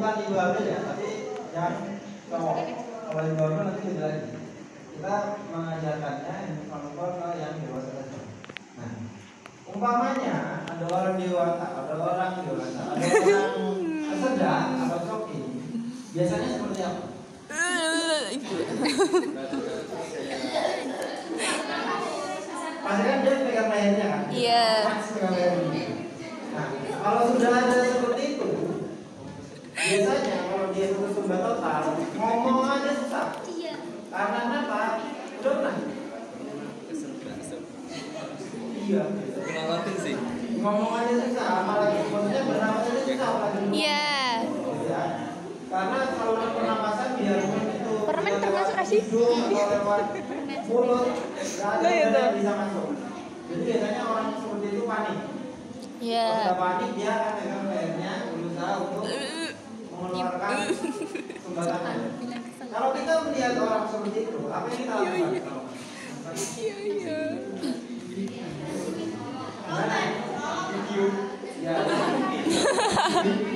bukan ibu hamil ya, tapi yang cowok. Kalau ibu hamil nanti beda lagi. Kita mengajarkannya infrastruktur ke yang dewasa saja. Nah, umpamanya ada orang dewasa, ada orang sedang atau coki, biasanya seperti apa? Pasti kan dia pegang lehernya kan? Iya. Pegang lehernya. Nah, kalau sudah ada seperti itu, biasanya kalau dia itu sumber total, ngomong aja susah. Iya. Karena apa? Udah pernah? Iya. Ngelawatin sih. Ngomong aja susah, apalagi maksudnya bernapas aja susah apalagi. Iya. Ya. Karena saluran pernapasan biarpun itu Permen termasuk nggak sih? hidung atau lewat mulut, nggak ada Iya, yang bisa masuk. Jadi biasanya orang seperti itu panik. Iya. Kalau sudah panik dia akan pegang lehernya berusaha untuk mengeluarkan sumbangan. Kalau kita melihat orang seperti itu, apa yang kita lakukan? Iya. Mana? Video. Ya.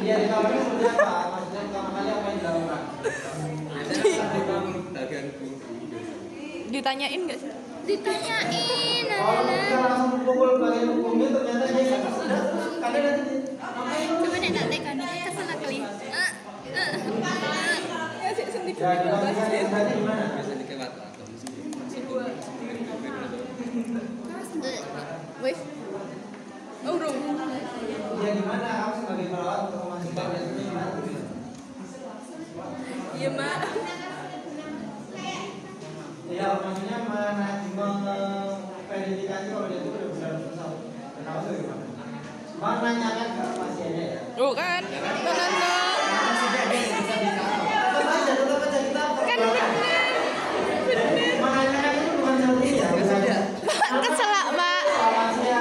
Ya di kamarnya seperti apa? Maksudnya pertama kali apa yang dilakukan? Ditanyain nggak sih? Ditanyain. Kalau kita langsung pukul bagian hukumnya ternyata dia nggak sudah, kadang nanti Coba nek tak tekan iki kesana kali. Ya sih sendiri. ya dilakukan di mana? Biasanya kayak atau Wes. Urung. Ya gimana kamu sebagai perawat untuk memastikan itu gimana? Iya, Mak. Ya maksudnya memverifikasi kalau dia itu benar-benar susah. Kenapa sih gimana? Menanyakan ke pasiennya ya. Oh kan. Tetap aja kita Kan bener. menanyakan itu bukan seperti ya. Keselak, Mak. Saya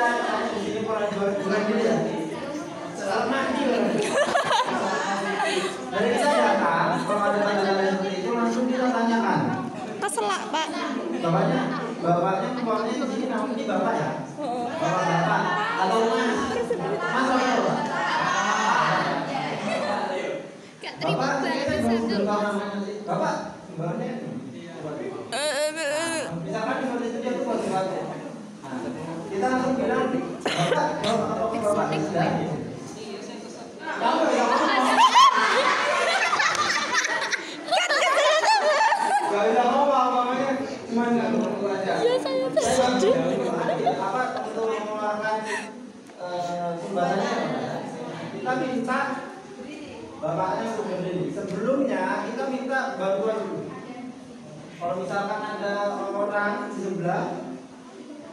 di sini pernah bulan gitu ya. Selamat dari kita datang, kalau ada tanda-tanda seperti itu langsung kita tanyakan. Keselak, Pak. Bapaknya umpamanya di sini namanya ini bapak ya. Bapak atau mas apa ya? Gak terima Bapak balas belum aku. tahu namanya sih. Bapak sumbernya misalkan seperti itu dia tuh motivasi. Kita langsung bilang bapak sudah. Kamu ya gak bisa ngomong namanya cuma ngomong aja. Iya, saya Apa untuk mengeluarkan sumbangannya? Kita minta bapaknya untuk berdiri. Sebelumnya kita minta bantuan dulu. Kalau misalkan ada orang di sebelah,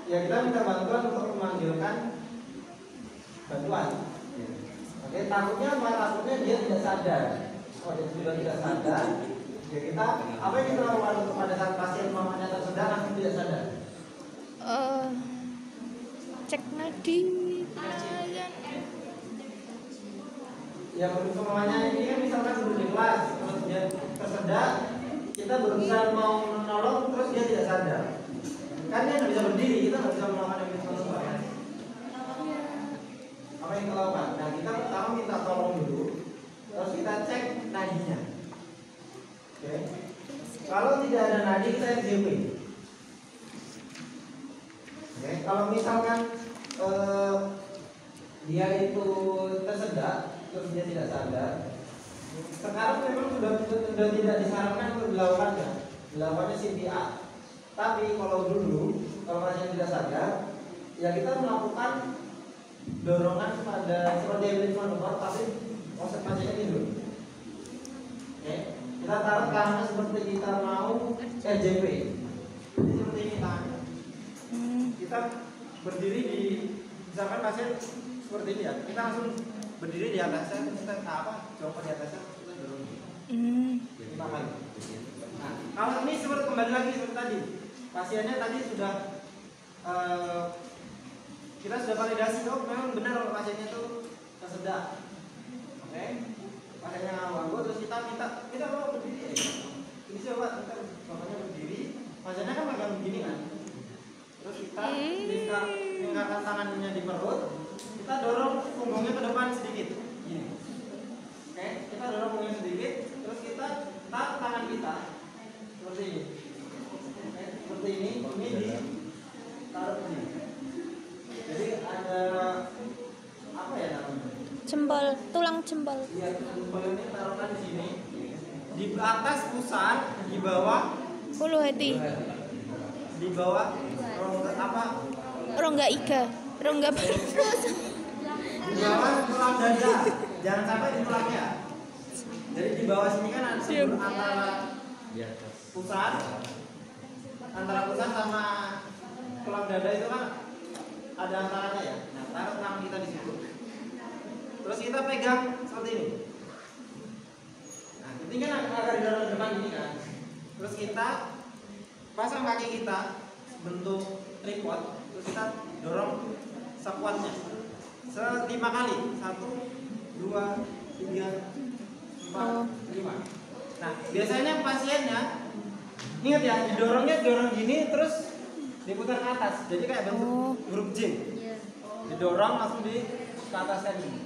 ya kita minta bantuan untuk memanggilkan bantuan. Oke, takutnya apa? Takutnya dia tidak sadar. Kalau dia sudah tidak sadar, ya kita apa yang kita lakukan untuk pada saat pasien mamanya tersedak langsung tidak sadar? Cek nadi. Ya untuk mamanya ini kan misalkan duduk di kelas, terus dia tersedak, kita berusaha mau menolong, terus dia tidak sadar. Kan dia nggak bisa berdiri, kita nggak bisa melakukan yang kita lakukan. Apa yang kita lakukan? Nah kita pertama minta tolong dulu, terus kita cek nadinya. Oke. Kalau tidak ada nadi kita RJP. Oke. Kalau misalkan dia itu tersedak, terus dia tidak sadar. Sekarang memang sudah tidak disarankan untuk dilakukannya CPR. Tapi kalau dulu, kalau pasien tidak sadar, ya kita melakukan dorongan pada seperti yang manuver, tapi pasiennya tidur. Oke, kita taruh tangannya seperti kita mau RJP. Jadi seperti ini tangannya. Kita berdiri di, misalkan pasien seperti ini ya, kita langsung berdiri di atasnya, kita coba di atasnya, kita dorong. Lima kali. Nah, kalau ini seperti kembali lagi seperti tadi, pasiennya tadi sudah kita sudah validasi, oh memang benar kalau pasiennya itu tersedak. Oke, pasiennya nganggu, terus kita mau berdiri. Ini coba kita bapaknya berdiri, pasiennya kan makan begini kan. Terus kita lingkarkan tangannya di perut, kita dorong punggungnya ke depan sedikit. Gini. Oke, kita dorong punggungnya Jempol, tulang jempol. Iya, jempol ini taruhkan di sini. Di atas pusat, di bawah Ulu hati. di bawah rongga apa? Rongga iga. Rongga Di bawah tulang dada. Jangan sampai di tulangnya. Jadi di bawah sini kan ada antara pusat, sama tulang dada itu kan ada antaranya ya. Nah, taruh tangan kita di situ. Terus kita pegang seperti ini. Nah, ini kan agak di dalam depan ini kan. Terus kita pasang kaki kita bentuk tripod. Terus kita dorong sekuatnya. 5 kali. 1, 2, 3, 4, 5. Nah, biasanya pasiennya ingat ya, dorong gini terus diputar ke atas. Jadi kayak bentuk huruf J. Didorong langsung ke atas kan gini.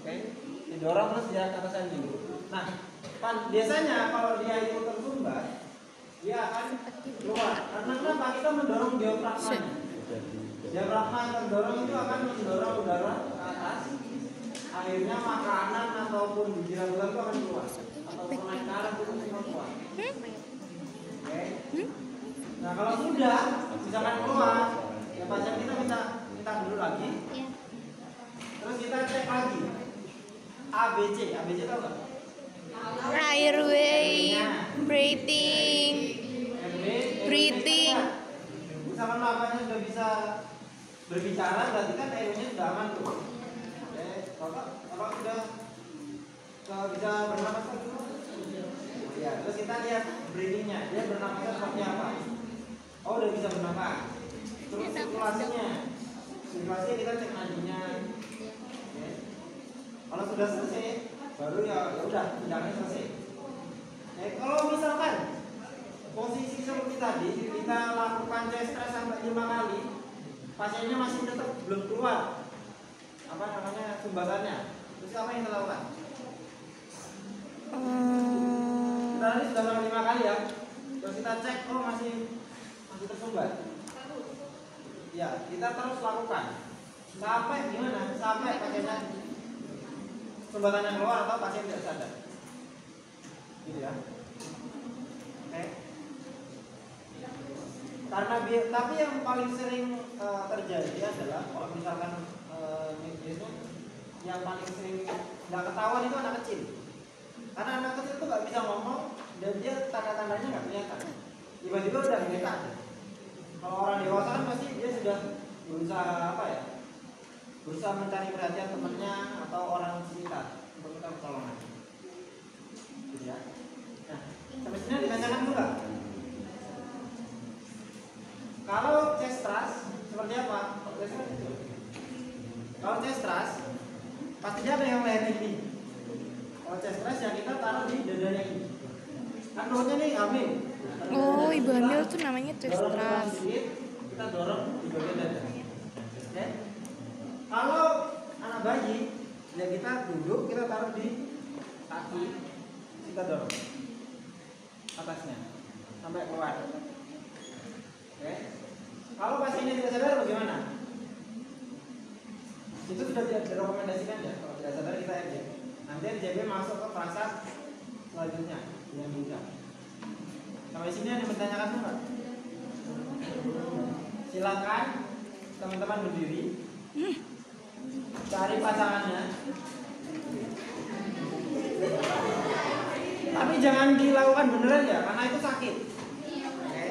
Oke, didorong terus dia ke atas kan gini. Nah, biasanya kalau dia itu tersumbat, dia akan keluar. Karena kenapa? Kita mendorong diafragmanya. Diafragma terdorong itu akan mendorong udara ke atas. Akhirnya makanan ataupun bijiran ular itu akan keluar. Atau naik ke arah itu semua keluar. Oke. Nah, kalau sudah misalkan keluar, ya pasien kita minta dulu lagi. Terus kita cek lagi. ABC tahu nggak? Airway, breathing. Misalkan lapasnya sudah bisa berbicara, berarti kan airway-nya sudah aman tuh. Oke, kalau sudah bisa bernapas kan? Ya, terus kita lihat breathing-nya, dia bernapasnya seperti apa? Oh, udah bisa bernapas. Terus sirkulasi kita cek nadinya. Oke. Kalau sudah selesai, baru ya udah tindakannya selesai. Kalau misalkan posisi seperti tadi kita lakukan chest press sampai 5 kali, pasiennya masih tetap belum keluar sumbatannya, terus apa yang kita lakukan? Kita tadi sudah sampai 5 kali ya, terus kita cek masih tersumbat. Ya, kita terus lakukan sampai gimana? Sampai pasiennya sumbatannya keluar atau pasien tidak sadar, gitu ya. Oke. Karena tapi yang paling sering terjadi adalah kalau misalkan yang paling sering nggak ketahuan itu anak kecil. Karena anak kecil itu nggak bisa ngomong dan dia tanda-tandanya nggak kelihatan. Tiba-tiba udah ngeliat. Kalau orang dewasa kan pasti dia sudah berusaha mencari perhatian temannya atau orang sekitar untuk minta pertolongan. Gitu ya. Nah, semestinya ditanyakan juga. Kalau chest thrust seperti apa? Kalau chest thrust pastinya ada yang leher ini. Kalau chest thrust yang kita taruh di dadanya ini. Kan perutnya nih hamil. Oh, ibu hamil tuh namanya chest thrust. Kita dorong di bagian dada. Oke? Kalau anak bayi, ya kita duduk, kita taruh di kaki, kita dorong atasnya sampai keluar. Oke? Kalau pasiennya tidak sadar bagaimana? Itu sudah tidak direkomendasikan ya. Kalau tidak sadar kita RJ. Nanti RJB masuk ke fase selanjutnya yang juga. Sampai sini ada yang bertanyakan enggak? Silakan teman-teman berdiri. Cari pasangannya. Tapi jangan dilakukan beneran ya, karena itu sakit. Oke.